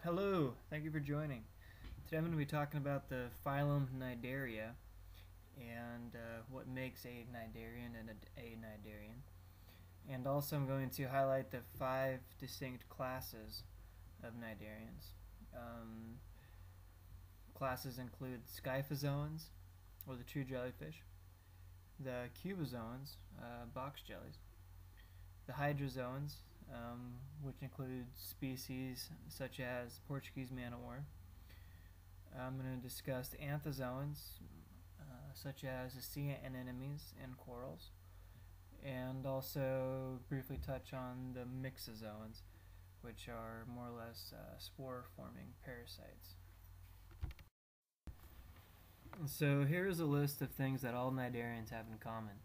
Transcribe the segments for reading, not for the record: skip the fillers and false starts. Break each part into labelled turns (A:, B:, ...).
A: Hello, thank you for joining. Today I'm going to be talking about the phylum Cnidaria and what makes a cnidarian and a cnidarian. And also I'm going to highlight the 5 distinct classes of cnidarians. Classes include scyphozoans, or the true jellyfish, the cubozoans, box jellies, the hydrozoans, which include species such as Portuguese man-o'-war. I'm going to discuss the anthozoans, such as the sea anemones and corals, and also briefly touch on the mixozoans, which are more or less spore-forming parasites. So here's a list of things that all cnidarians have in common.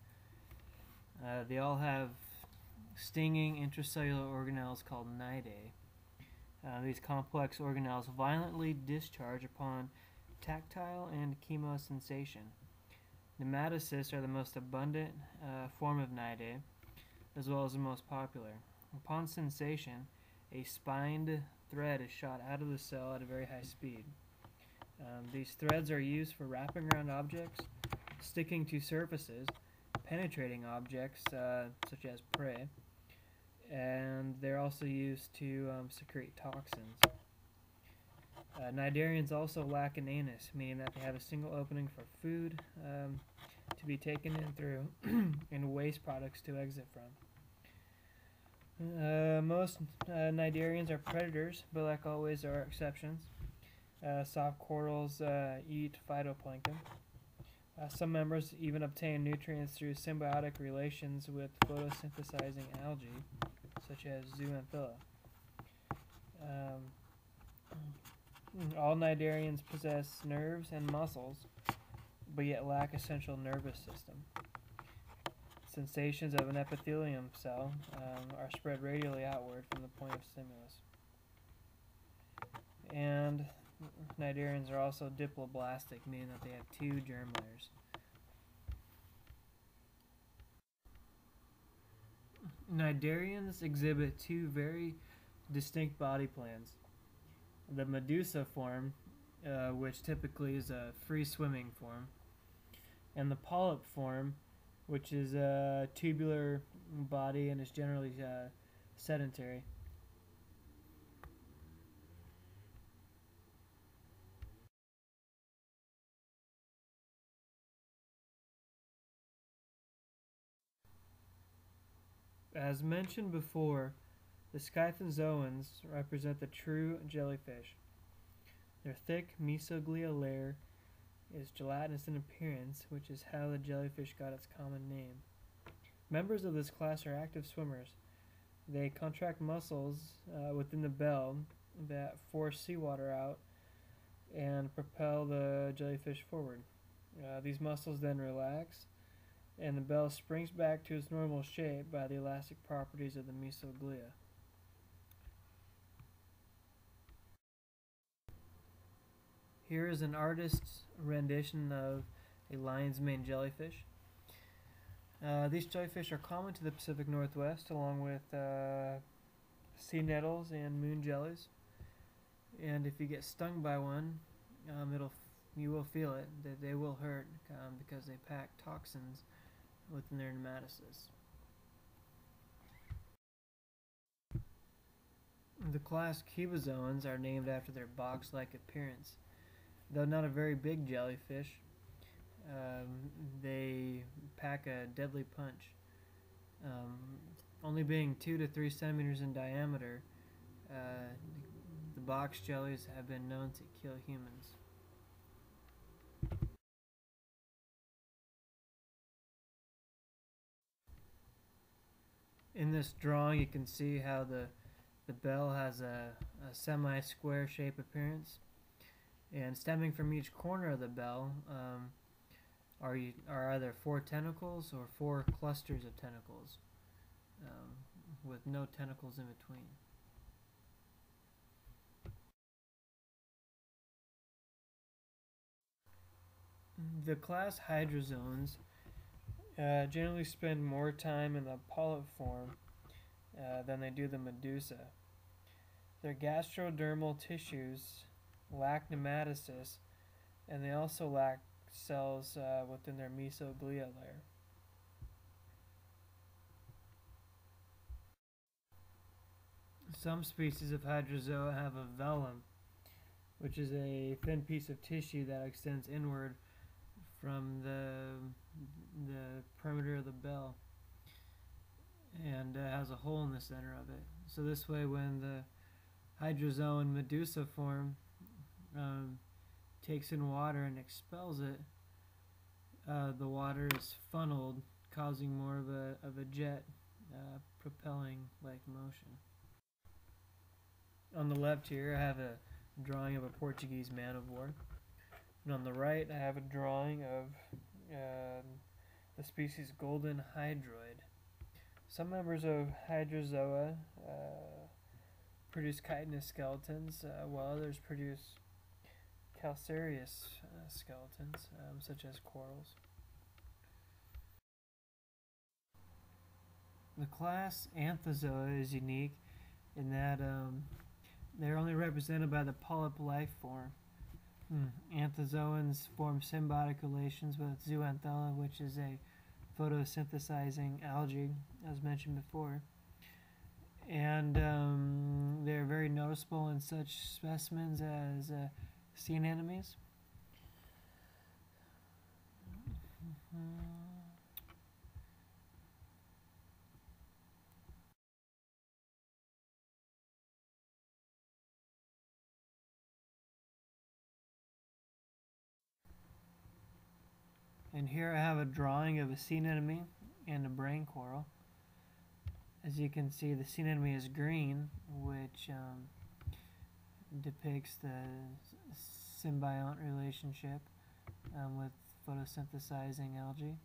A: They all have stinging intracellular organelles called cnidae. These complex organelles violently discharge upon tactile and chemosensation. Nematocysts are the most abundant form of cnidae, as well as the most popular. Upon sensation, a spined thread is shot out of the cell at a very high speed. These threads are used for wrapping around objects, sticking to surfaces, penetrating objects such as prey, and they're also used to secrete toxins. Cnidarians also lack an anus, meaning that they have a single opening for food to be taken in through and waste products to exit from. Most cnidarians are predators, but like always there are exceptions. Soft corals eat phytoplankton. Some members even obtain nutrients through symbiotic relations with photosynthesizing algae, such as zooxanthellae. All cnidarians possess nerves and muscles, but yet lack a central nervous system. Sensations of an epithelium cell are spread radially outward from the point of stimulus. And cnidarians are also diploblastic, meaning that they have 2 germ layers. Cnidarians exhibit 2 very distinct body plans. The medusa form, which typically is a free-swimming form, and the polyp form, which is a tubular body and is generally sedentary. As mentioned before, the scyphozoans represent the true jellyfish. Their thick mesoglial layer is gelatinous in appearance, which is how the jellyfish got its common name. Members of this class are active swimmers. They contract muscles within the bell that force seawater out and propel the jellyfish forward. These muscles then relax, and the bell springs back to its normal shape by the elastic properties of the mesoglia. Here is an artist's rendition of a lion's mane jellyfish. These jellyfish are common to the Pacific Northwest, along with sea nettles and moon jellies. And if you get stung by one, you will feel it. They will hurt because they pack toxins within their nematocysts. The class cubozoans are named after their box-like appearance. Though not a very big jellyfish, they pack a deadly punch. Only being 2 to 3 centimeters in diameter, the box jellies have been known to kill humans. In this drawing, you can see how the bell has a semi-square shape appearance, and stemming from each corner of the bell are either 4 tentacles or 4 clusters of tentacles, with no tentacles in between. The class hydrozoans generally spend more time in the polyp form than they do the medusa. Their gastrodermal tissues lack nematocysts, and they also lack cells within their mesoglia layer. Some species of hydrozoa have a velum, which is a thin piece of tissue that extends inward from the perimeter of the bell and has a hole in the center of it. So this way, when the hydrozoan medusa form takes in water and expels it, the water is funneled, causing more of a jet propelling like motion. On the left here, I have a drawing of a Portuguese man of war. And on the right, I have a drawing of the species golden hydroid. Some members of hydrozoa produce chitinous skeletons, while others produce calcareous skeletons, such as corals. The class Anthozoa is unique in that they're only represented by the polyp life form. Anthozoans form symbiotic relations with zooanthella, which is a photosynthesizing algae, as mentioned before. And they're very noticeable in such specimens as sea anemones. And here I have a drawing of a sea anemone and a brain coral. As you can see, the sea anemone is green, which depicts the symbiont relationship with photosynthesizing algae.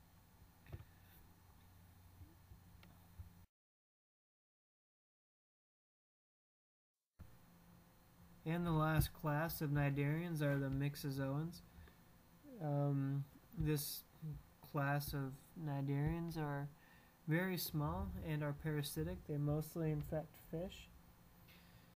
A: And the last class of cnidarians are the myxozoans. This class of cnidarians are very small and are parasitic. They mostly infect fish.